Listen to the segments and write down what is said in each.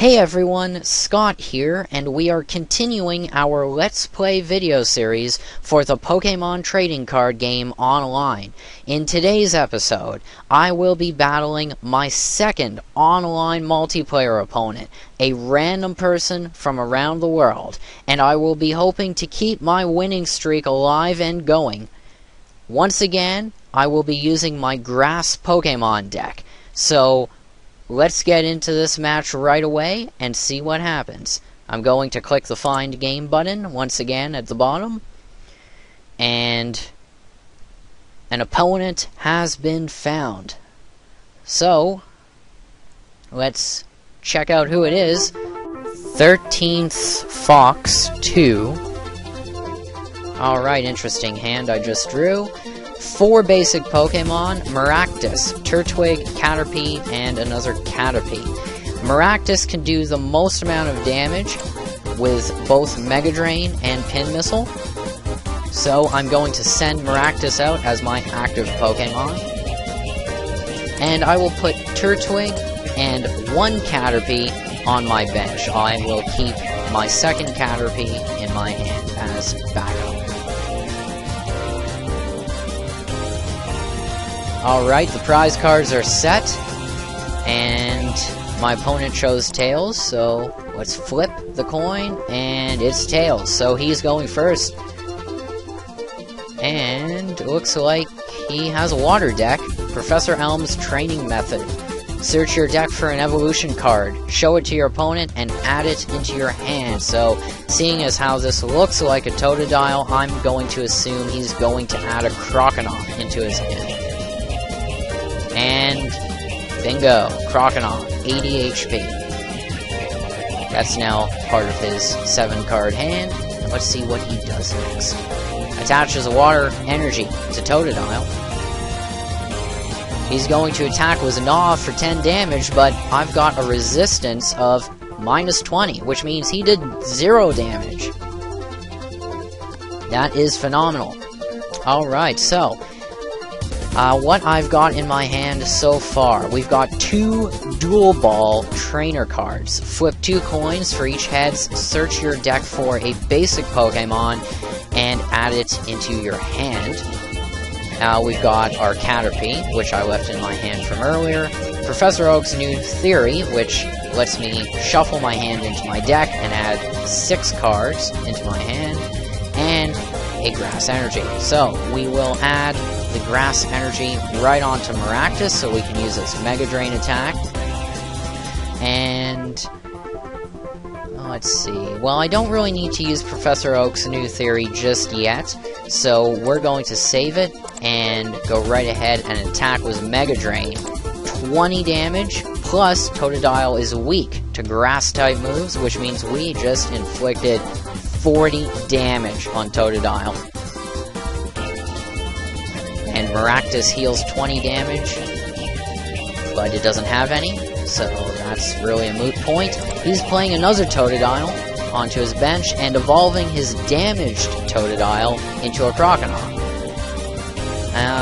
Hey everyone, Scott here, and we are continuing our Let's Play video series for the Pokémon trading card game online. In today's episode, I will be battling my second online multiplayer opponent, a random person from around the world, and I will be hoping to keep my winning streak alive and going. Once again, I will be using my Grass Pokémon deck, so let's get into this match right away and see what happens. I'm going to click the Find Game button once again at the bottom. And an opponent has been found. So, let's check out who it is. 13th Fox 2. Alright, interesting hand I just drew. 4 basic Pokemon: Maractus, Turtwig, Caterpie, and another Caterpie. Maractus can do the most amount of damage with both Mega Drain and Pin Missile. So I'm going to send Maractus out as my active Pokemon. And I will put Turtwig and 1 Caterpie on my bench. I will keep my second Caterpie in my hand as backup. Alright, the prize cards are set, and my opponent chose Tails, so let's flip the coin, and it's Tails, so he's going first. And looks like he has a water deck. Professor Elm's training method. Search your deck for an evolution card, show it to your opponent, and add it into your hand. So, seeing as how this looks like a Totodile, I'm going to assume he's going to add a Croconaw into his hand. And bingo, Croconaw, 80 HP. That's now part of his 7-card hand. Let's see what he does next. Attaches a water energy to Totodile. He's going to attack with Gnaw for 10 damage, but I've got a resistance of -20, which means he did 0 damage. That is phenomenal. Alright, so what I've got in my hand so far, we've got 2 Dual Ball trainer cards. Flip 2 coins for each head, search your deck for a basic Pokemon, and add it into your hand. We've got our Caterpie, which I left in my hand from earlier, Professor Oak's new theory, which lets me shuffle my hand into my deck and add 6 cards into my hand, and a Grass Energy. So, we will add the Grass Energy right onto Maractus so we can use its Mega Drain attack. And let's see. Well, I don't really need to use Professor Oak's new theory just yet, so we're going to save it and go right ahead and attack with Mega Drain. 20 damage, plus Totodile is weak to Grass-type moves, which means we just inflicted 40 damage on Totodile. And Maractus heals 20 damage, but it doesn't have any, so that's really a moot point. He's playing another Totodile onto his bench and evolving his damaged Totodile into a Croconaw.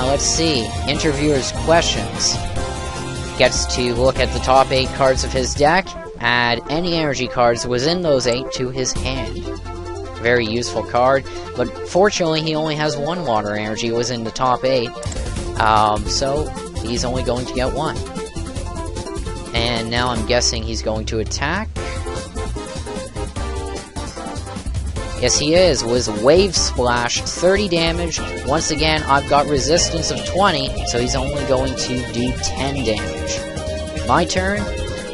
Let's see. Interviewer's questions. Gets to look at the top 8 cards of his deck, add any energy cards within those 8 to his hand. Very useful card, but fortunately he only has 1 water energy within the top 8, so he's only going to get 1. And now I'm guessing he's going to attack. Yes, he is, with Wave Splash, 30 damage. Once again, I've got resistance of 20, so he's only going to do 10 damage. My turn,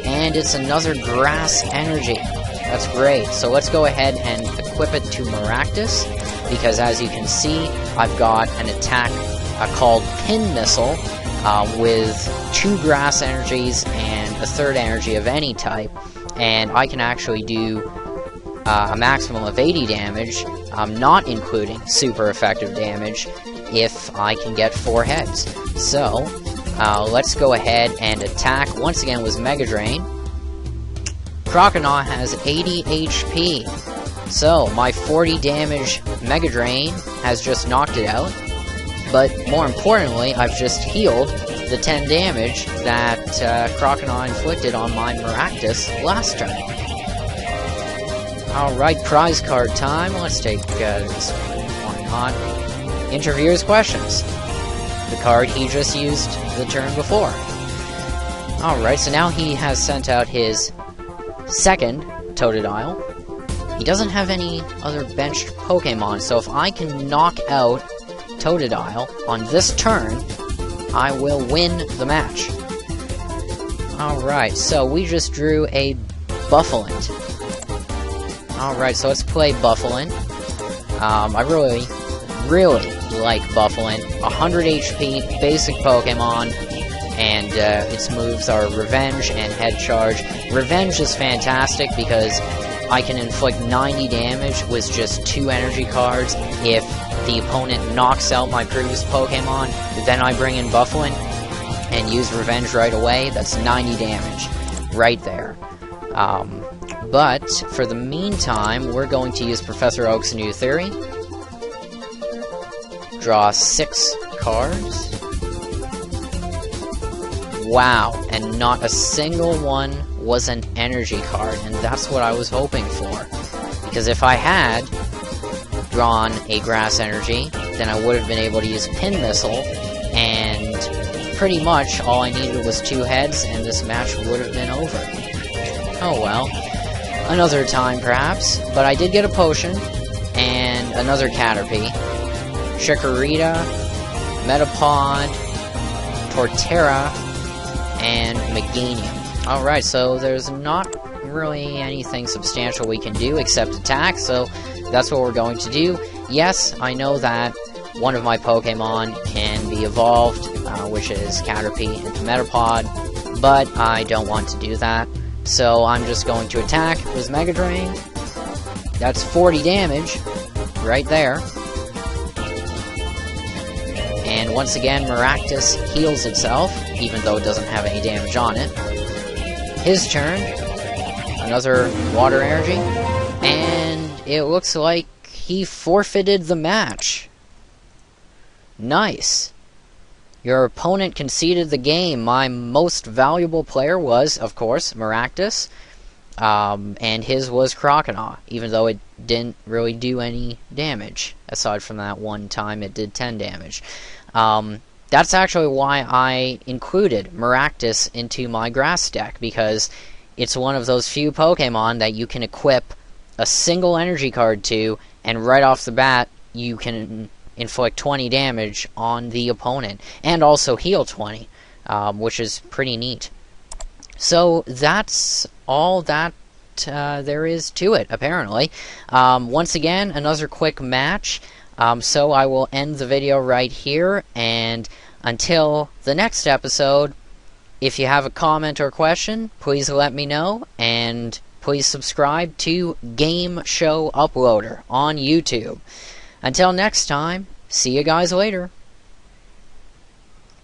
and it's another Grass Energy. That's great. So let's go ahead and equip it to Maractus, because as you can see, I've got an attack called Pin Missile, with 2 Grass Energies and a 3rd energy of any type, and I can actually do a maximum of 80 damage, not including super effective damage, if I can get 4 heads. So, let's go ahead and attack once again with Mega Drain. Croconaw has 80 HP, so my 40 damage Mega Drain has just knocked it out, but more importantly, I've just healed the 10 damage that Croconaw inflicted on my Maractus last turn. Alright, prize card time. Let's take this one on. Interviewer's questions. The card he just used the turn before. Alright, so now he has sent out his second Totodile. He doesn't have any other benched Pokemon, so if I can knock out Totodile on this turn, I will win the match. Alright, so we just drew a Buffalint. Alright, so let's play Buffalint. I really like Buffalint. 100 HP, basic Pokemon, and its moves are Revenge and Head Charge. Revenge is fantastic because I can inflict 90 damage with just 2 energy cards. If the opponent knocks out my previous Pokemon, then I bring in Buffalint and use Revenge right away. That's 90 damage right there. But for the meantime, we're going to use Professor Oak's new theory. Draw 6 cards. Wow, and not a single one was an energy card, and that's what I was hoping for. Because if I had drawn a Grass Energy, then I would have been able to use Pin Missile, and pretty much all I needed was 2 heads, and this match would have been over. Oh well. Another time, perhaps. But I did get a potion, and another Caterpie. Chikorita, Metapod, Torterra, and Meganium. Alright, so there's not really anything substantial we can do except attack, so that's what we're going to do. Yes, I know that one of my Pokemon can be evolved, which is Caterpie into Metapod, but I don't want to do that. So I'm just going to attack with Mega Drain. That's 40 damage, right there. And once again, Maractus heals itself, even though it doesn't have any damage on it. His turn, another Water Energy, and it looks like he forfeited the match. Nice. Your opponent conceded the game. My most valuable player was, of course, Maractus, and his was Croconaw, even though it didn't really do any damage, aside from that one time it did 10 damage. That's actually why I included Maractus into my grass deck, because it's one of those few Pokemon that you can equip a single energy card to, and right off the bat, you can inflict 20 damage on the opponent, and also heal 20, which is pretty neat. So that's all that there is to it, apparently. Once again, another quick match, so I will end the video right here, and until the next episode, if you have a comment or question, please let me know, and please subscribe to Game Show Uploader on YouTube. Until next time, see you guys later.